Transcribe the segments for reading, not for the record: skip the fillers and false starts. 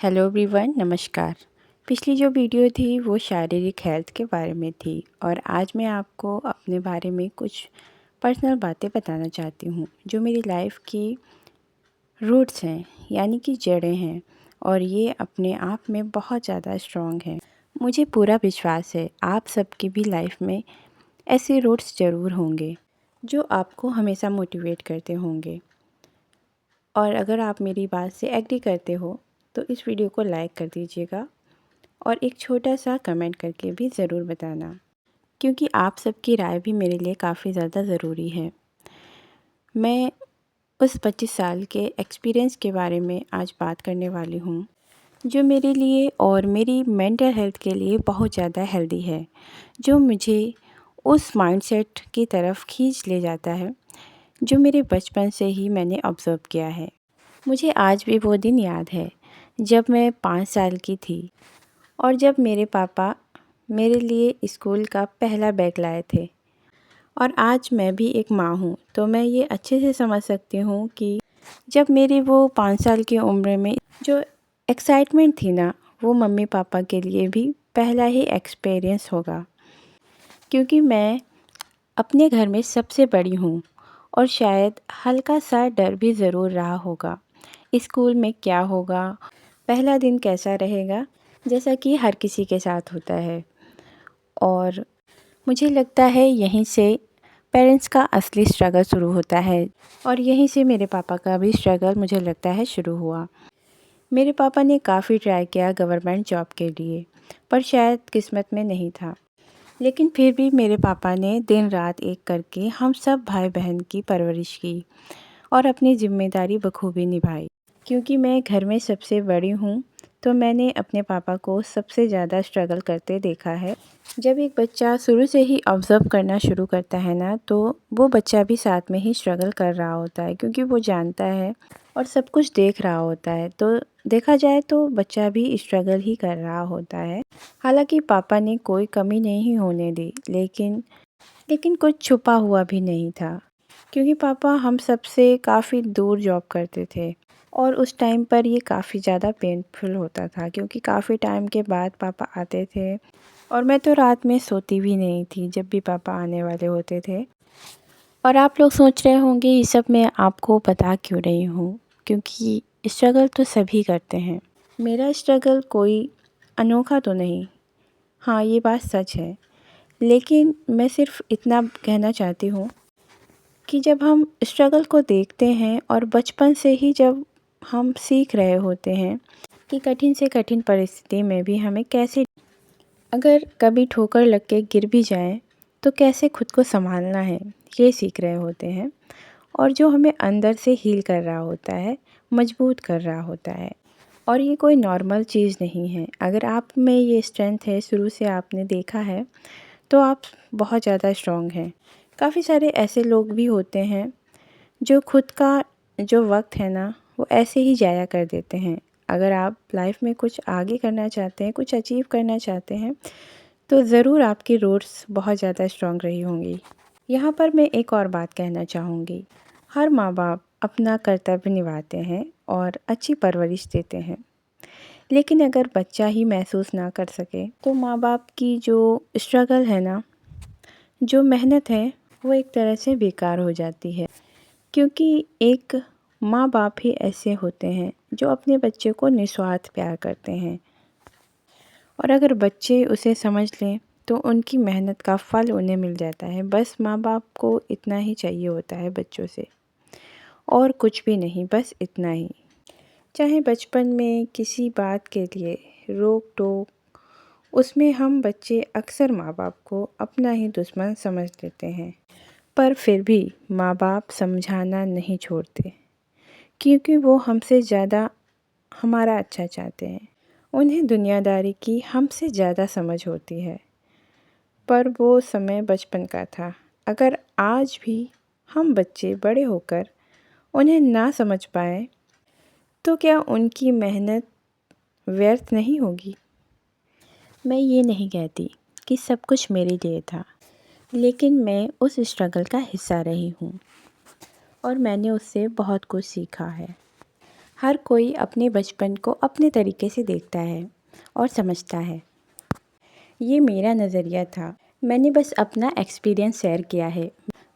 Hello everyone, नमस्कार। पिछली जो वीडियो थी वो शारीरिक हेल्थ के बारे में थी और आज मैं आपको अपने बारे में कुछ पर्सनल बातें बताना चाहती हूँ जो मेरी लाइफ की रूट्स हैं, यानी कि जड़ें हैं, और ये अपने आप में बहुत ज़्यादा स्ट्रॉन्ग हैं। मुझे पूरा विश्वास है आप सबकी भी लाइफ में ऐसे रूट्स ज़रूर होंगे जो आपको हमेशा मोटिवेट करते होंगे। और अगर आप मेरी बात से एग्री करते हो तो इस वीडियो को लाइक कर दीजिएगा और एक छोटा सा कमेंट करके भी ज़रूर बताना, क्योंकि आप सबकी राय भी मेरे लिए काफ़ी ज़्यादा ज़रूरी है। मैं उस 25 साल के एक्सपीरियंस के बारे में आज बात करने वाली हूँ जो मेरे लिए और मेरी मेंटल हेल्थ के लिए बहुत ज़्यादा हेल्दी है, जो मुझे उस माइंडसेट की तरफ खींच ले जाता है जो मेरे बचपन से ही मैंने ऑब्ज़र्व किया है। मुझे आज भी वो दिन याद है जब मैं 5 साल की थी और जब मेरे पापा मेरे लिए स्कूल का पहला बैग लाए थे। और आज मैं भी एक माँ हूँ तो मैं ये अच्छे से समझ सकती हूँ कि जब मेरी वो 5 साल की उम्र में जो एक्साइटमेंट थी ना, वो मम्मी पापा के लिए भी पहला ही एक्सपीरियंस होगा, क्योंकि मैं अपने घर में सबसे बड़ी हूँ और शायद हल्का सा डर भी ज़रूर रहा होगा। स्कूल में क्या होगा, पहला दिन कैसा रहेगा, जैसा कि हर किसी के साथ होता है। और मुझे लगता है यहीं से पेरेंट्स का असली स्ट्रगल शुरू होता है और यहीं से मेरे पापा का भी स्ट्रगल मुझे लगता है शुरू हुआ। मेरे पापा ने काफ़ी ट्राई किया गवर्नमेंट जॉब के लिए, पर शायद किस्मत में नहीं था। लेकिन फिर भी मेरे पापा ने दिन रात एक करके हम सब भाई बहन की परवरिश की और अपनी ज़िम्मेदारी बखूबी निभाई। क्योंकि मैं घर में सबसे बड़ी हूँ तो मैंने अपने पापा को सबसे ज़्यादा स्ट्रगल करते देखा है। जब एक बच्चा शुरू से ही ऑब्ज़र्व करना शुरू करता है ना, तो वो बच्चा भी साथ में ही स्ट्रगल कर रहा होता है, क्योंकि वो जानता है और सब कुछ देख रहा होता है। तो देखा जाए तो बच्चा भी स्ट्रगल ही कर रहा होता है। हालांकि पापा ने कोई कमी नहीं होने दी, लेकिन कुछ छुपा हुआ भी नहीं था, क्योंकि पापा हम सब से काफ़ी दूर जॉब करते थे और उस टाइम पर ये काफ़ी ज़्यादा पेनफुल होता था, क्योंकि काफ़ी टाइम के बाद पापा आते थे और मैं तो रात में सोती भी नहीं थी जब भी पापा आने वाले होते थे। और आप लोग सोच रहे होंगे ये सब मैं आपको बता क्यों रही हूँ, क्योंकि स्ट्रगल तो सभी करते हैं। मेरा स्ट्रगल कोई अनोखा तो नहीं, हाँ ये बात सच है, लेकिन मैं सिर्फ इतना कहना चाहती हूँ कि जब हम स्ट्रगल को देखते हैं और बचपन से ही जब हम सीख रहे होते हैं कि कठिन से कठिन परिस्थिति में भी हमें कैसे, अगर कभी ठोकर लग के गिर भी जाएं तो कैसे खुद को संभालना है, ये सीख रहे होते हैं। और जो हमें अंदर से हील कर रहा होता है, मजबूत कर रहा होता है। और ये कोई नॉर्मल चीज़ नहीं है। अगर आप में ये स्ट्रेंथ है, शुरू से आपने देखा है, तो आप बहुत ज़्यादा स्ट्रॉन्ग हैं। काफ़ी सारे ऐसे लोग भी होते हैं जो खुद का जो वक्त है ना, वो ऐसे ही ज़ाया कर देते हैं। अगर आप लाइफ में कुछ आगे करना चाहते हैं, कुछ अचीव करना चाहते हैं, तो ज़रूर आपकी रूट्स बहुत ज़्यादा स्ट्रॉन्ग रही होंगी। यहाँ पर मैं एक और बात कहना चाहूँगी। हर माँ बाप अपना कर्तव्य निभाते हैं और अच्छी परवरिश देते हैं, लेकिन अगर बच्चा ही महसूस ना कर सके तो माँ बाप की जो स्ट्रगल है ना, जो मेहनत है, वो एक तरह से बेकार हो जाती है। क्योंकि एक माँ बाप ही ऐसे होते हैं जो अपने बच्चे को निस्वार्थ प्यार करते हैं, और अगर बच्चे उसे समझ लें तो उनकी मेहनत का फल उन्हें मिल जाता है। बस माँ बाप को इतना ही चाहिए होता है बच्चों से, और कुछ भी नहीं, बस इतना ही। चाहे बचपन में किसी बात के लिए रोक टोक, उसमें हम बच्चे अक्सर माँ बाप को अपना ही दुश्मन समझ लेते हैं, पर फिर भी माँ बाप समझाना नहीं छोड़ते, क्योंकि वो हमसे ज़्यादा हमारा अच्छा चाहते हैं। उन्हें दुनियादारी की हमसे ज़्यादा समझ होती है। पर वो समय बचपन का था। अगर आज भी हम बच्चे बड़े होकर उन्हें ना समझ पाएँ तो क्या उनकी मेहनत व्यर्थ नहीं होगी? मैं ये नहीं कहती कि सब कुछ मेरे लिए था, लेकिन मैं उस स्ट्रगल का हिस्सा रही हूँ और मैंने उससे बहुत कुछ सीखा है। हर कोई अपने बचपन को अपने तरीके से देखता है और समझता है। ये मेरा नज़रिया था। मैंने बस अपना एक्सपीरियंस शेयर किया है।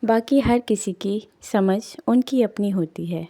बाकी हर किसी की समझ उनकी अपनी होती है।